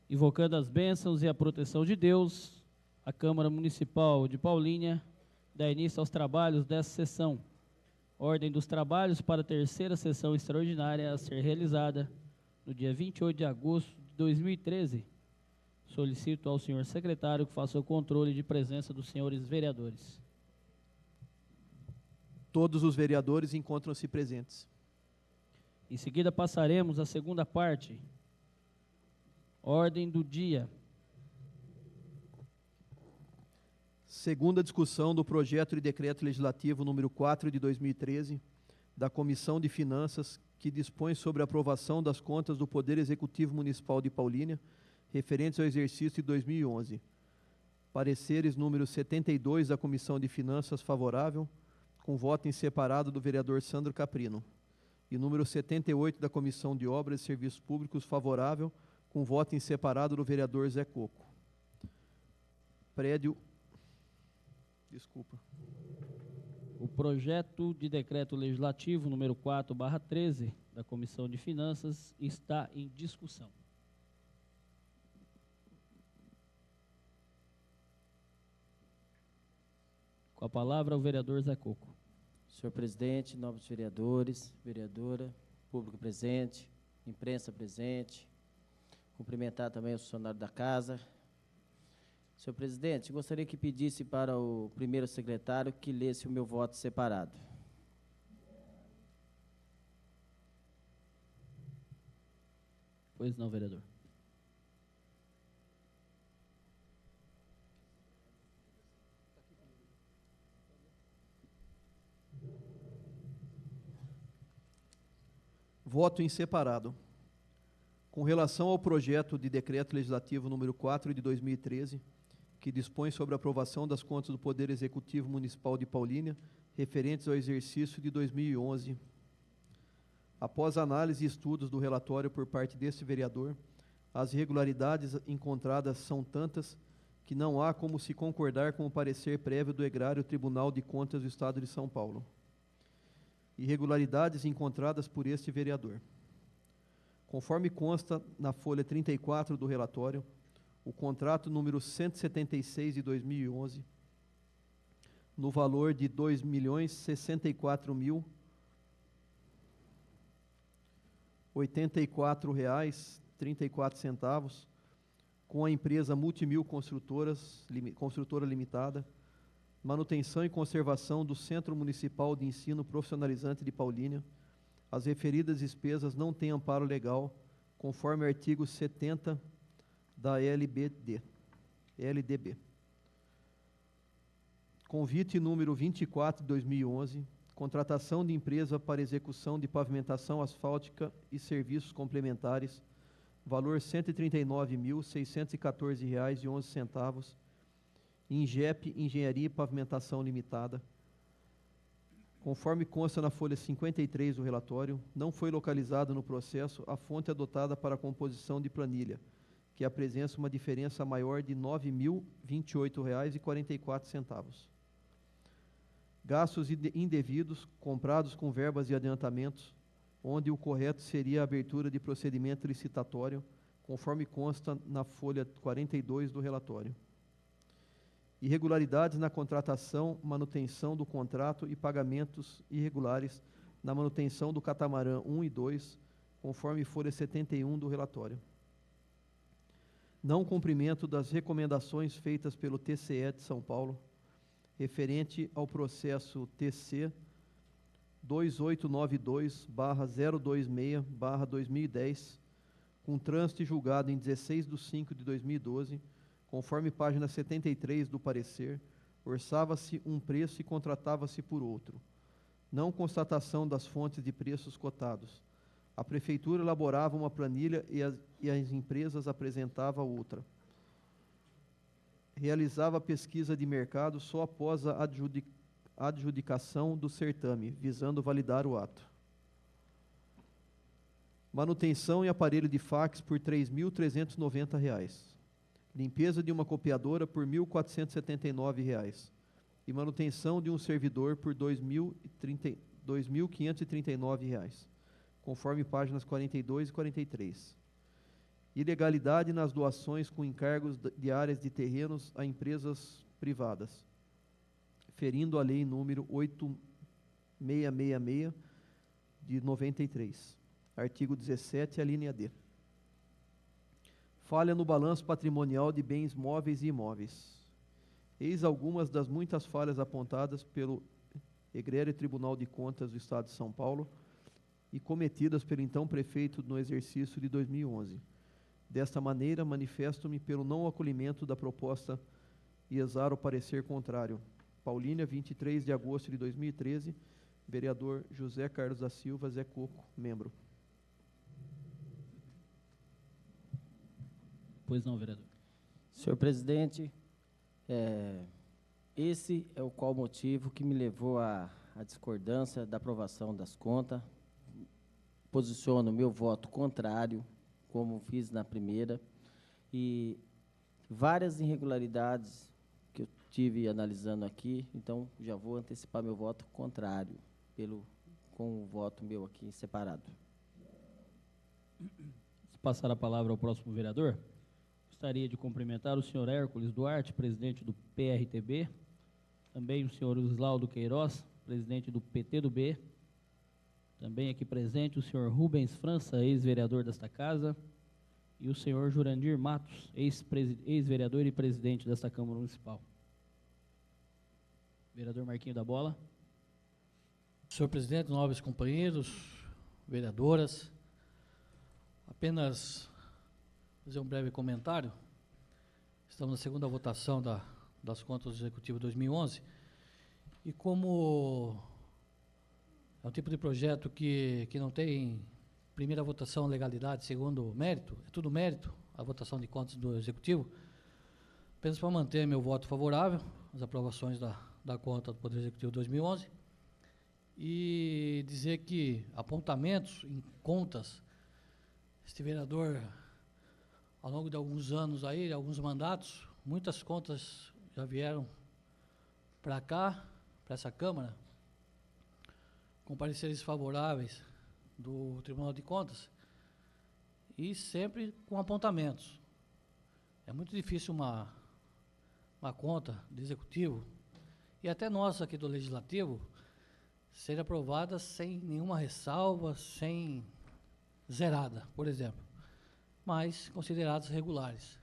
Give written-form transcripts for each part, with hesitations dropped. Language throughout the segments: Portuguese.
Invocando as bênçãos e a proteção de Deus, a Câmara Municipal de Paulínia dá início aos trabalhos dessa sessão. Ordem dos trabalhos para a terceira sessão extraordinária a ser realizada no dia 28 de agosto de 2013. Solicito ao senhor secretário que faça o controle de presença dos senhores vereadores. Todos os vereadores encontram-se presentes. Em seguida, passaremos à segunda parte. Ordem do dia. Segunda discussão do projeto de decreto legislativo número 4 de 2013, da Comissão de Finanças, que dispõe sobre a aprovação das contas do Poder Executivo Municipal de Paulínia, referentes ao exercício de 2011. Pareceres número 72 da Comissão de Finanças favorável, com voto em separado do vereador Sandro Caprino. E número 78 da Comissão de Obras e Serviços Públicos favorável, com voto em separado do vereador Zé Coco. O projeto de decreto legislativo número 4/13 da Comissão de Finanças está em discussão. Com a palavra o vereador Zé Coco. Senhor presidente, nobres vereadores, vereadora, público presente, imprensa presente, cumprimentar também o funcionário da casa. Senhor presidente, gostaria que pedisse para o primeiro secretário que lesse o meu voto separado. Pois não, vereador. Voto em separado. Com relação ao projeto de decreto legislativo número 4 de 2013, que dispõe sobre a aprovação das contas do Poder Executivo Municipal de Paulínia, referentes ao exercício de 2011. Após análise e estudos do relatório por parte deste vereador, as irregularidades encontradas são tantas que não há como se concordar com o parecer prévio do Egrário Tribunal de Contas do Estado de São Paulo. Irregularidades encontradas por este vereador. Conforme consta na folha 34 do relatório, o contrato número 176 de 2011, no valor de R$ 2.064.084,34, com a empresa Multimil Construtora Limitada, manutenção e conservação do Centro Municipal de Ensino Profissionalizante de Paulínia. As referidas despesas não têm amparo legal, conforme artigo 70 da LDB. Convite número 24 de 2011, contratação de empresa para execução de pavimentação asfáltica e serviços complementares, valor R$ 139.614,11, Ingep Engenharia e Pavimentação Limitada. Conforme consta na folha 53 do relatório, não foi localizada no processo a fonte adotada para a composição de planilha, que apresenta uma diferença maior de R$ 9.028,44. Gastos indevidos, comprados com verbas e adiantamentos, onde o correto seria a abertura de procedimento licitatório, conforme consta na folha 42 do relatório. Irregularidades na contratação, manutenção do contrato e pagamentos irregulares na manutenção do catamarã 1 e 2, conforme folha 71 do relatório. Não cumprimento das recomendações feitas pelo TCE de São Paulo, referente ao processo TC 2892/026/2010, com trânsito e julgado em 16/5/2012, conforme página 73 do parecer, orçava-se um preço e contratava-se por outro. Não constatação das fontes de preços cotados. A Prefeitura elaborava uma planilha e as empresas apresentavam outra. Realizava pesquisa de mercado só após a adjudicação do certame, visando validar o ato. Manutenção e aparelho de fax por R$ 3.390. Limpeza de uma copiadora por R$ 1.479. E manutenção de um servidor por R$ 2.539, conforme páginas 42 e 43. ilegalidade nas doações com encargos de áreas de terrenos a empresas privadas, ferindo a lei número 8666 de 93, artigo 17, a linha D. Falha no balanço patrimonial de bens móveis e imóveis. Eis algumas das muitas falhas apontadas pelo Egrégio Tribunal de Contas do Estado de São Paulo e cometidas pelo então prefeito no exercício de 2011. Desta maneira, manifesto-me pelo não acolhimento da proposta e exaro o parecer contrário. Paulínia, 23 de agosto de 2013, vereador José Carlos da Silva, Zé Coco, membro. Pois não, vereador. Senhor presidente, esse é o qual motivo que me levou à discordância da aprovação das contas. Posiciono meu voto contrário, como fiz na primeira, e várias irregularidades que eu tive analisando aqui, então já vou antecipar meu voto contrário, com o voto meu aqui separado. Se passar a palavra ao próximo vereador, gostaria de cumprimentar o senhor Hércules Duarte, presidente do PRTB, também o senhor Uslaudo Queiroz, presidente do PTB, também aqui presente o senhor Rubens França, ex-vereador desta casa, e o senhor Jurandir Matos, ex-vereador e presidente desta Câmara Municipal. Vereador Marquinho da Bola. Senhor presidente, nobres companheiros, vereadoras, apenas fazer um breve comentário. Estamos na segunda votação das contas do Executivo 2011, e como é um tipo de projeto que não tem primeira votação legalidade, segundo mérito, é tudo mérito, a votação de contas do Executivo, apenas para manter meu voto favorável às aprovações da conta do Poder Executivo 2011, e dizer que apontamentos em contas, este vereador, ao longo de alguns anos aí, alguns mandatos, muitas contas já vieram para cá, para essa Câmara, com pareceres favoráveis do Tribunal de Contas, e sempre com apontamentos. É muito difícil uma conta do Executivo, e até nossa aqui do Legislativo, ser aprovada sem nenhuma ressalva, sem zerada, por exemplo, mas consideradas regulares.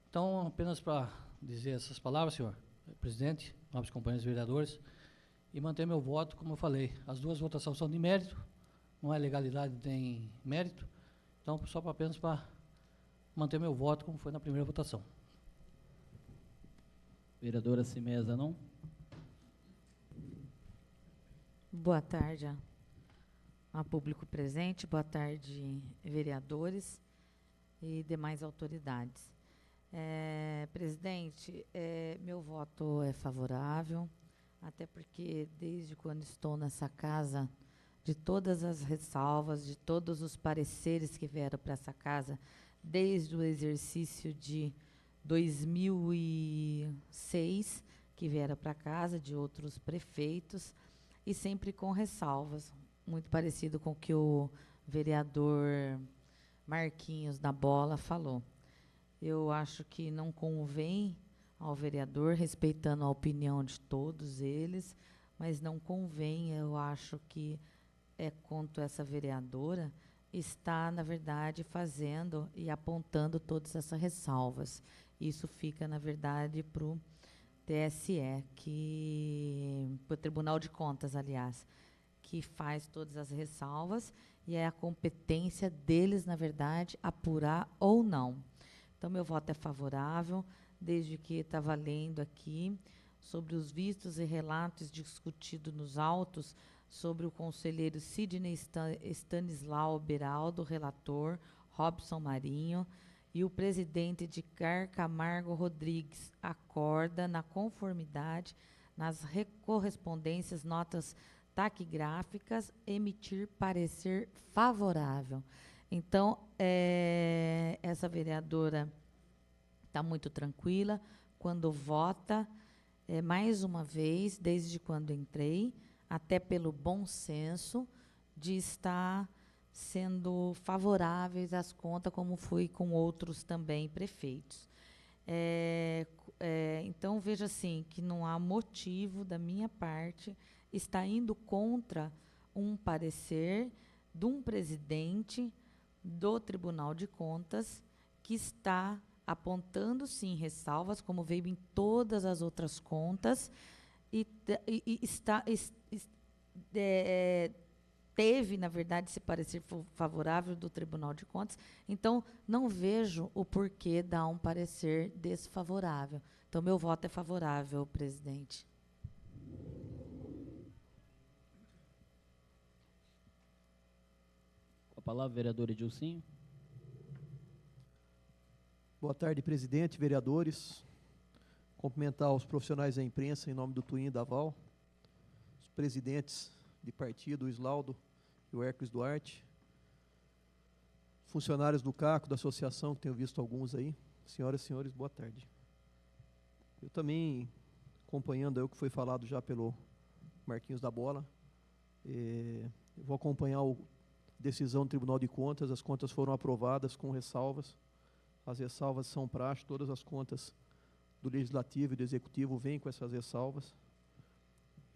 Então, apenas para dizer essas palavras, senhor presidente, nobres companheiros vereadores, e manter meu voto, como eu falei, as duas votações são de mérito, não é legalidade nem mérito, então só apenas para manter meu voto como foi na primeira votação. Vereadora Cimesa, não? Boa tarde a público presente, boa tarde, vereadores e demais autoridades. Presidente, meu voto é favorável, até porque desde quando estou nessa casa, de todas as ressalvas, de todos os pareceres que vieram para essa casa, desde o exercício de 2006, que vieram para casa, de outros prefeitos, e sempre com ressalvas, muito parecido com o que o vereador Marquinhos da Bola falou. Eu acho que não convém ao vereador, respeitando a opinião de todos eles, mas não convém, eu acho que quanto essa vereadora está, na verdade, fazendo e apontando todas essas ressalvas. Isso fica, na verdade, para o TSE, para o Tribunal de Contas, aliás, que faz todas as ressalvas, e é a competência deles, na verdade, apurar ou não. Então, meu voto é favorável, desde que estava lendo aqui sobre os vistos e relatos discutidos nos autos sobre o conselheiro Sidney Stanislau Beraldo, relator, Robson Marinho, e o presidente Edgar Camargo Rodrigues, acorda, na conformidade, nas correspondências, notas taquigráficas, emitir parecer favorável. Então, essa vereadora está muito tranquila quando vota, mais uma vez, desde quando entrei, até pelo bom senso de estar sendo favoráveis às contas, como fui com outros também prefeitos. Então, veja assim, que não há motivo da minha parte estar indo contra um parecer de um presidente do Tribunal de Contas que está apontando, sim, ressalvas, como veio em todas as outras contas, e teve, na verdade, esse parecer favorável do Tribunal de Contas. Então, não vejo o porquê dar um parecer desfavorável. Então, meu voto é favorável, presidente. Com a palavra, vereador Edilcinho. Boa tarde, presidente, vereadores. Cumprimentar os profissionais da imprensa em nome do Twin e da Val, os presidentes de partido, o Islaudo e o Hércules Duarte, funcionários do CACO, da associação, que tenho visto alguns aí. Senhoras e senhores, boa tarde. Eu também, acompanhando aí o que foi falado já pelo Marquinhos da Bola, eu vou acompanhar a decisão do Tribunal de Contas. As contas foram aprovadas com ressalvas. As ressalvas são praxe, todas as contas do Legislativo e do Executivo vêm com essas ressalvas.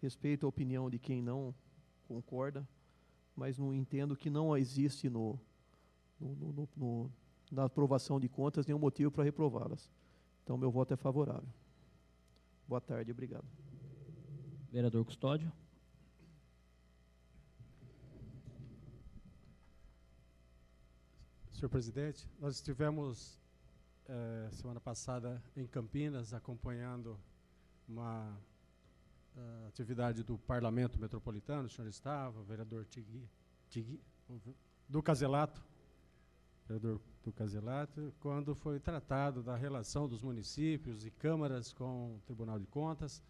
Respeito a opinião de quem não concorda, mas não entendo que não existe na aprovação de contas nenhum motivo para reprová-las. Então, meu voto é favorável. Boa tarde, obrigado. Vereador Custódio. Senhor presidente, nós estivemos semana passada em Campinas acompanhando uma atividade do Parlamento Metropolitano. O senhor estava, o vereador do Caselato, vereador do Caselato, quando foi tratado da relação dos municípios e câmaras com o Tribunal de Contas,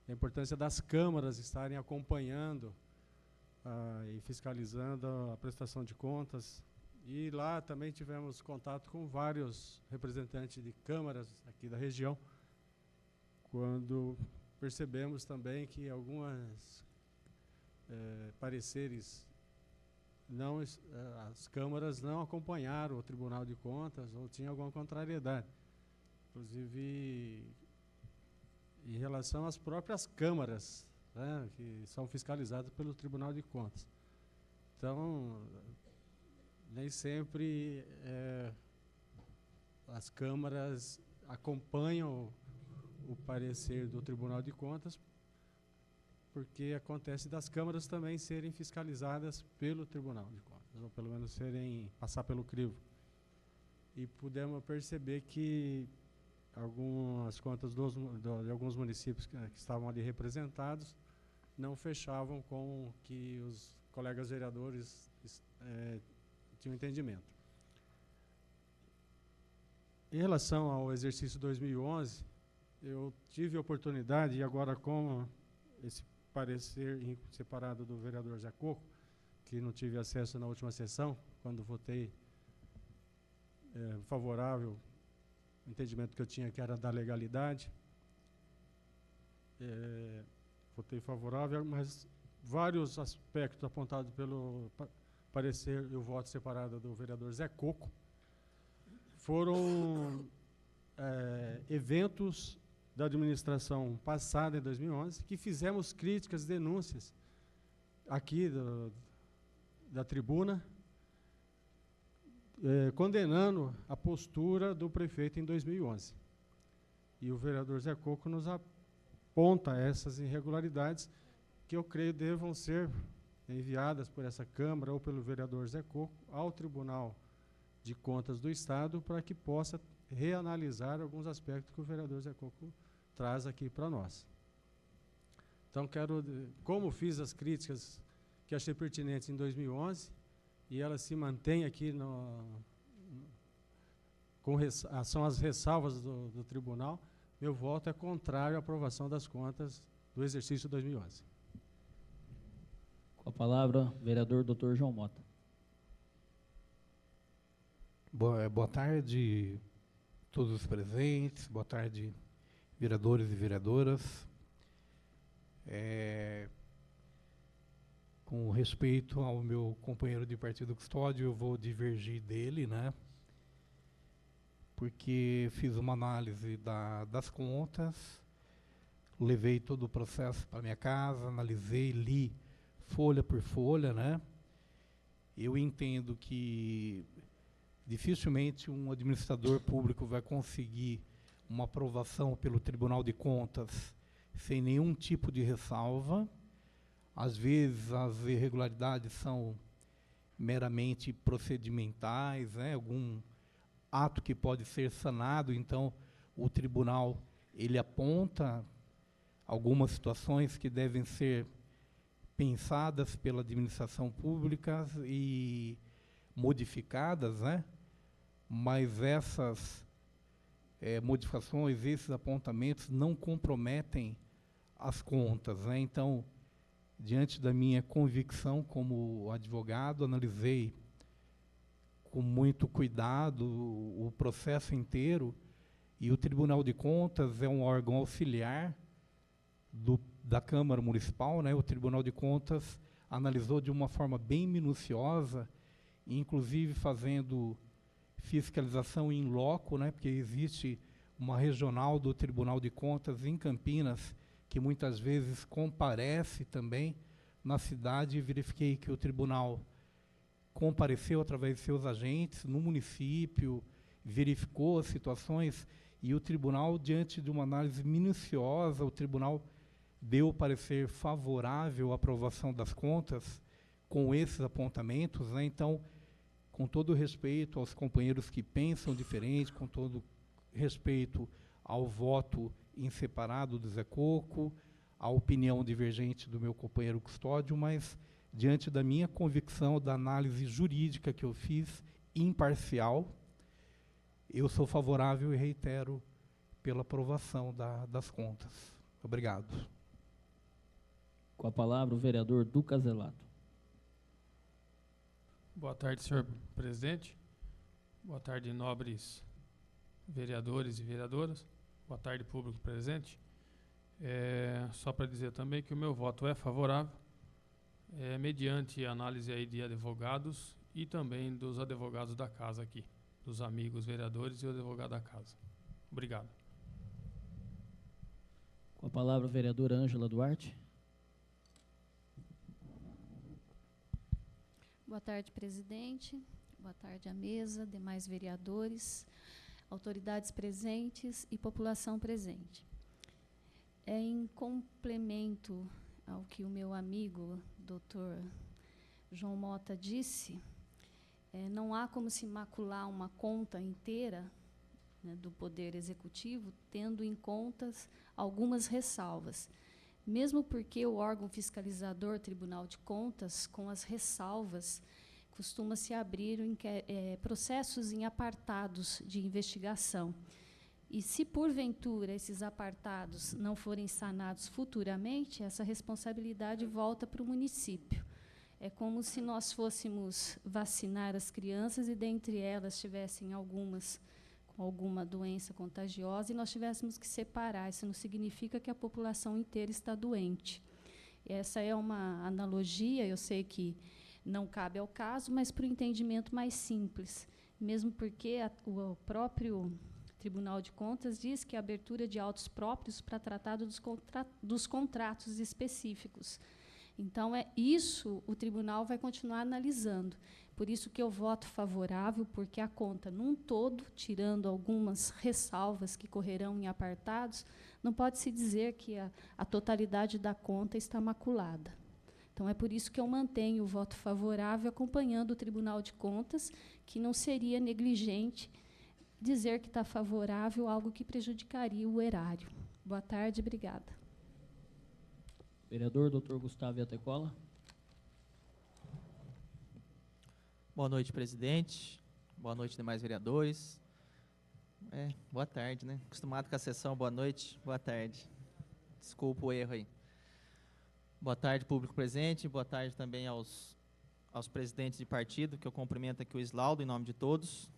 a importância das câmaras estarem acompanhando e fiscalizando a prestação de contas. E lá também tivemos contato com vários representantes de câmaras aqui da região, quando percebemos também que algumas pareceres, as câmaras não acompanharam o Tribunal de Contas ou tinham alguma contrariedade. Inclusive, em relação às próprias câmaras, né, que são fiscalizadas pelo Tribunal de Contas. Então, nem sempre as câmaras acompanham o parecer do Tribunal de Contas, porque acontece das câmaras também serem fiscalizadas pelo Tribunal de Contas, ou pelo menos passar pelo crivo. E pudemos perceber que algumas contas de alguns municípios que estavam ali representados não fechavam com o que os colegas vereadores tinham entendimento. Em relação ao exercício 2011, eu tive a oportunidade, e agora com esse parecer separado do vereador Zé Coco, que não tive acesso na última sessão, quando votei favorável, o entendimento que eu tinha que era da legalidade, votei favorável, mas vários aspectos apontados pelo parecer e o voto separado do vereador Zé Coco foram eventos da administração passada, em 2011, que fizemos críticas, denúncias aqui da tribuna, condenando a postura do prefeito em 2011. E o vereador Zé Coco nos aponta essas irregularidades que eu creio devam ser enviadas por essa Câmara ou pelo vereador Zé Coco ao Tribunal de Contas do Estado, para que possa reanalisar alguns aspectos que o vereador Zé Coco traz aqui para nós. Então, como fiz as críticas que achei pertinentes em 2011, e elas se mantêm aqui, são as ressalvas do tribunal, meu voto é contrário à aprovação das contas do exercício 2011. Com a palavra, vereador Dr. João Mota. Boa tarde a todos os presentes, boa tarde, vereadores e vereadoras. Com respeito ao meu companheiro de partido Custódio, eu vou divergir dele, né? Porque fiz uma análise das contas, levei todo o processo para minha casa, analisei, li folha por folha, né? Eu entendo que dificilmente um administrador público vai conseguir uma aprovação pelo Tribunal de Contas sem nenhum tipo de ressalva. Às vezes as irregularidades são meramente procedimentais, né? Algum ato que pode ser sanado, então o tribunal ele aponta algumas situações que devem ser pensadas pela administração pública e modificadas, né? Mas essas modificações, esses apontamentos não comprometem as contas, né? Então, diante da minha convicção como advogado, analisei com muito cuidado o processo inteiro, e o Tribunal de Contas é um órgão auxiliar da Câmara Municipal, né? O Tribunal de Contas analisou de uma forma bem minuciosa, inclusive fazendo fiscalização in loco, né? Porque existe uma regional do Tribunal de Contas em Campinas, que muitas vezes comparece também na cidade, e verifiquei que o tribunal compareceu através de seus agentes no município, verificou as situações, e o tribunal, diante de uma análise minuciosa, o tribunal deu parecer favorável à aprovação das contas com esses apontamentos, né? Então, com todo respeito aos companheiros que pensam diferente, com todo respeito ao voto em separado do Zé Coco, a opinião divergente do meu companheiro Custódio, mas diante da minha convicção, da análise jurídica que eu fiz, imparcial, eu sou favorável e reitero pela aprovação das contas. Obrigado. Com a palavra, o vereador Duca Zelato. Boa tarde, senhor presidente. Boa tarde, nobres vereadores e vereadoras. Boa tarde, público presente. Só para dizer também que o meu voto é favorável, mediante análise aí de advogados e também dos advogados da casa aqui, dos amigos vereadores e o advogado da casa. Obrigado. Com a palavra, a vereadora Ângela Duarte. Boa tarde, presidente. Boa tarde à mesa, demais vereadores, autoridades presentes e população presente. Em complemento ao que o meu amigo, doutor João Mota, disse, não há como se macular uma conta inteira, né, do Poder Executivo, tendo em contas algumas ressalvas. Mesmo porque o órgão fiscalizador, Tribunal de Contas, com as ressalvas, costuma-se abrir processos em apartados de investigação. E se, porventura, esses apartados não forem sanados futuramente, essa responsabilidade volta para o município. É como se nós fôssemos vacinar as crianças e, dentre elas, tivessem algumas com alguma doença contagiosa e nós tivéssemos que separar. Isso não significa que a população inteira está doente. Essa é uma analogia, eu sei que não cabe ao caso, mas para o entendimento mais simples, mesmo porque o próprio Tribunal de Contas diz que a abertura de autos próprios para tratar dos contratos específicos. Então, isso o tribunal vai continuar analisando. Por isso que eu voto favorável, porque a conta, num todo, tirando algumas ressalvas que correrão em apartados, não pode-se dizer que a totalidade da conta está maculada. Então, é por isso que eu mantenho o voto favorável, acompanhando o Tribunal de Contas, que não seria negligente dizer que está favorável a algo que prejudicaria o erário. Boa tarde, obrigada. Vereador Dr. Gustavo Iatecola. Boa noite, presidente. Boa noite, demais vereadores. Boa tarde, né? Acostumado com a sessão, boa noite, boa tarde. Desculpa o erro aí. Boa tarde, público presente. Boa tarde também aos presidentes de partido, que eu cumprimento aqui o Islaudo, em nome de todos.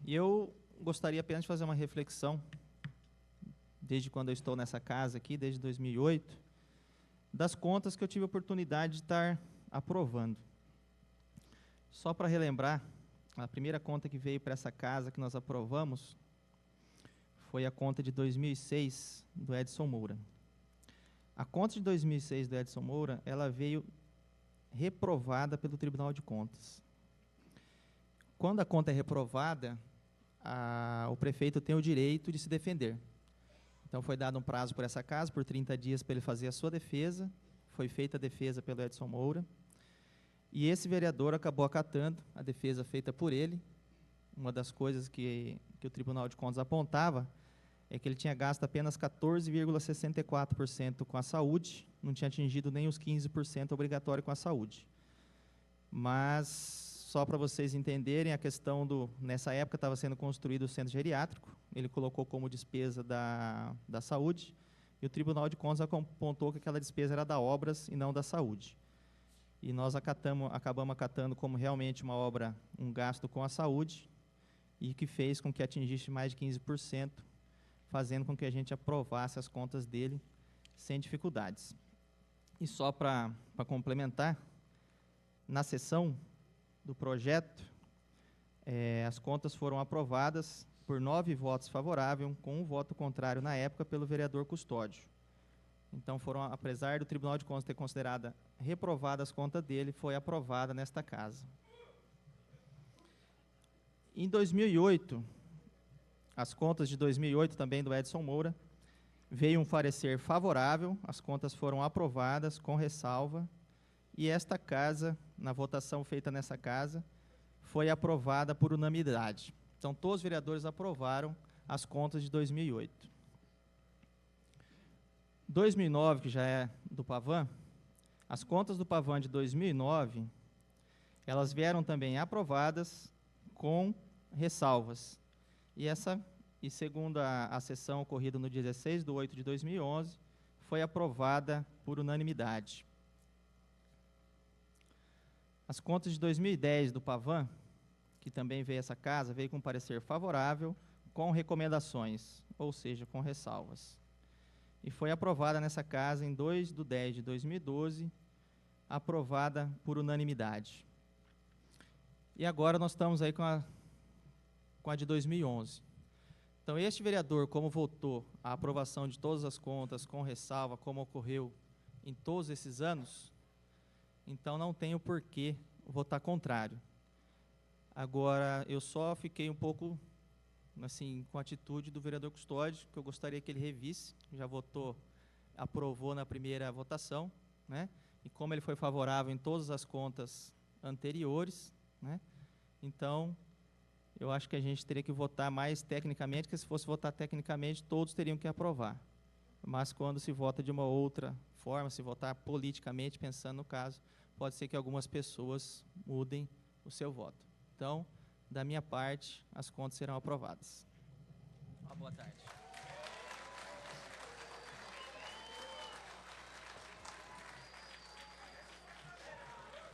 E eu gostaria apenas de fazer uma reflexão, desde quando eu estou nessa casa aqui, desde 2008, das contas que eu tive a oportunidade de estar aprovando. Só para relembrar, a primeira conta que veio para essa casa que nós aprovamos foi a conta de 2006 do Edson Moura. A conta de 2006 do Edson Moura, ela veio reprovada pelo Tribunal de Contas. Quando a conta é reprovada, o prefeito tem o direito de se defender. Então, foi dado um prazo por essa casa, por 30 dias, para ele fazer a sua defesa. Foi feita a defesa pelo Edson Moura. E esse vereador acabou acatando a defesa feita por ele. Uma das coisas que o Tribunal de Contas apontava é que ele tinha gasto apenas 14,64% com a saúde, não tinha atingido nem os 15% obrigatório com a saúde. Mas, só para vocês entenderem, a questão nessa época estava sendo construído o centro geriátrico, ele colocou como despesa da saúde, e o Tribunal de Contas apontou que aquela despesa era da obras e não da saúde. E nós acabamos acatando como realmente uma obra, um gasto com a saúde, e que fez com que atingisse mais de 15%, fazendo com que a gente aprovasse as contas dele sem dificuldades. E só para complementar, na sessão do projeto, as contas foram aprovadas por 9 votos favoráveis, com um voto contrário na época pelo vereador Custódio. Então, apesar do Tribunal de Contas ter considerado reprovada as contas dele, foi aprovada nesta casa. Em 2008, as contas de 2008 também do Edson Moura, veio um parecer favorável, as contas foram aprovadas com ressalva, e esta casa, na votação feita nessa casa, foi aprovada por unanimidade. Então, todos os vereadores aprovaram as contas de 2008. 2009, que já é do Pavan, as contas do Pavan de 2009, elas vieram também aprovadas com ressalvas. E segundo a sessão ocorrida no 16/8/2011, foi aprovada por unanimidade. As contas de 2010 do Pavan, que também veio a essa casa, veio com parecer favorável, com recomendações, ou seja, com ressalvas. E foi aprovada nessa casa em 2/10/2012, aprovada por unanimidade. E agora nós estamos aí com a de 2011. Então, este vereador, como votou a aprovação de todas as contas com ressalva, como ocorreu em todos esses anos, então não tem o porquê votar contrário. Agora, eu só fiquei um pouco, assim, com a atitude do vereador Custódio, que eu gostaria que ele revisse, já aprovou na primeira votação, né? E como ele foi favorável em todas as contas anteriores, né? Então, eu acho que a gente teria que votar mais tecnicamente, porque se fosse votar tecnicamente, todos teriam que aprovar. Mas quando se vota de uma outra forma, se votar politicamente, pensando no caso, pode ser que algumas pessoas mudem o seu voto. Então, da minha parte, as contas serão aprovadas. Uma boa tarde.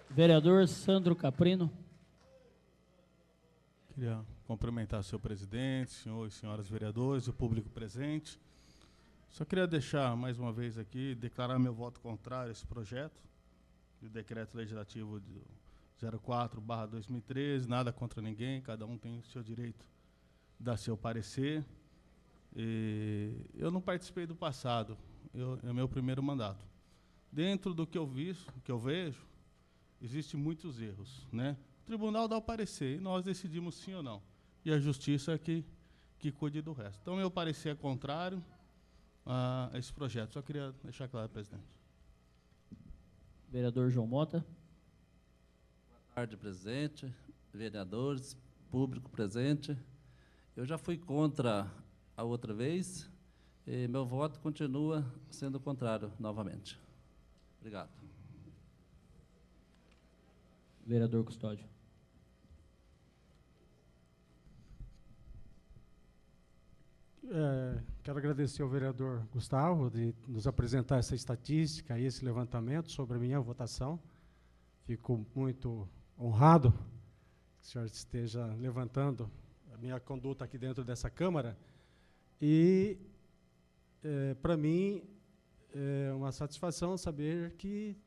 Vereador Sandro Caprino. Queria cumprimentar o senhor presidente, senhores e senhoras vereadores, o público presente. Só queria deixar mais uma vez aqui, declarar meu voto contrário a esse projeto, do decreto legislativo 04/2013, nada contra ninguém, cada um tem o seu direito de dar seu parecer. Eu não participei do passado, é o meu primeiro mandato. Dentro do que eu vejo, existem muitos erros, né? O tribunal dá o parecer e nós decidimos sim ou não. E a justiça é que cuide do resto. Então, meu parecer é contrário a esse projeto. Só queria deixar claro, presidente. Vereador João Mota. Boa tarde, presidente, vereadores, público presente. Eu já fui contra a outra vez e meu voto continua sendo contrário novamente. Obrigado. Vereador Custódio. Quero agradecer ao vereador Gustavo de nos apresentar essa estatística e esse levantamento sobre a minha votação. Fico muito honrado que o senhor esteja levantando a minha conduta aqui dentro dessa Câmara. E, para mim, é uma satisfação saber que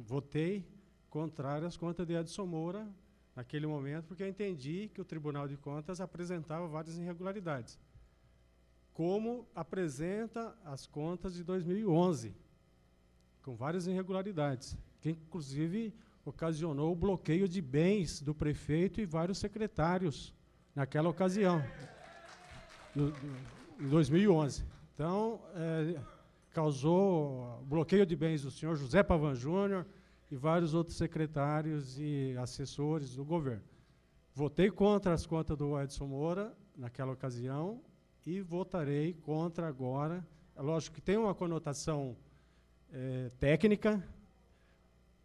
votei contrário às contas de Edson Moura naquele momento, porque eu entendi que o Tribunal de Contas apresentava várias irregularidades, como apresenta as contas de 2011, com várias irregularidades, que inclusive ocasionou o bloqueio de bens do prefeito e vários secretários naquela ocasião, em 2011. Então, causou bloqueio de bens do senhor José Pavan Júnior e vários outros secretários e assessores do governo. Votei contra as contas do Edson Moura naquela ocasião e votarei contra agora. É lógico que tem uma conotação técnica,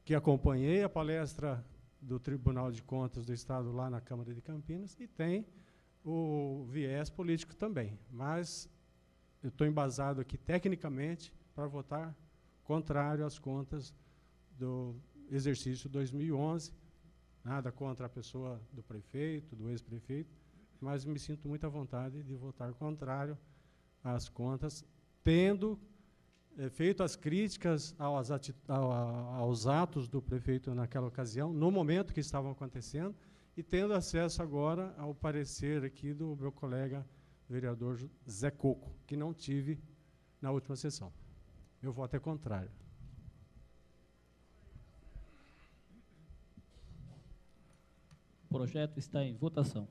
que acompanhei a palestra do Tribunal de Contas do Estado lá na Câmara de Campinas, e tem o viés político também. Mas eu estou embasado aqui tecnicamente para votar contrário às contas do exercício 2011, nada contra a pessoa do prefeito, do ex-prefeito, mas me sinto muito à vontade de votar contrário às contas, tendo feito as críticas aos atos do prefeito naquela ocasião, no momento que estavam acontecendo, e tendo acesso agora ao parecer aqui do meu colega vereador Zé Coco, que não tive na última sessão. Meu voto é contrário. O projeto está em votação.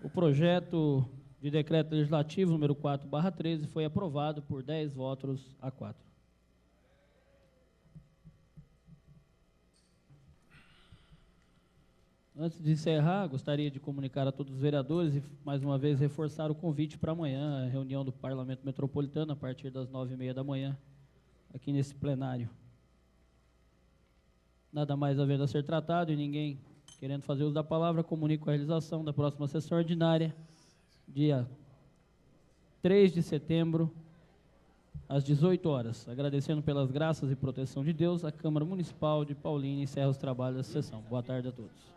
O projeto de decreto legislativo número 4/13 foi aprovado por 10 votos a 4. Antes de encerrar, gostaria de comunicar a todos os vereadores e, mais uma vez, reforçar o convite para amanhã, a reunião do Parlamento Metropolitano, a partir das 9h30 da manhã, aqui nesse plenário. Nada mais havendo a ser tratado e ninguém querendo fazer uso da palavra, comunico a realização da próxima sessão ordinária, dia 3 de setembro, às 18 horas. Agradecendo pelas graças e proteção de Deus, a Câmara Municipal de Paulínia encerra os trabalhos da sessão. Boa tarde a todos.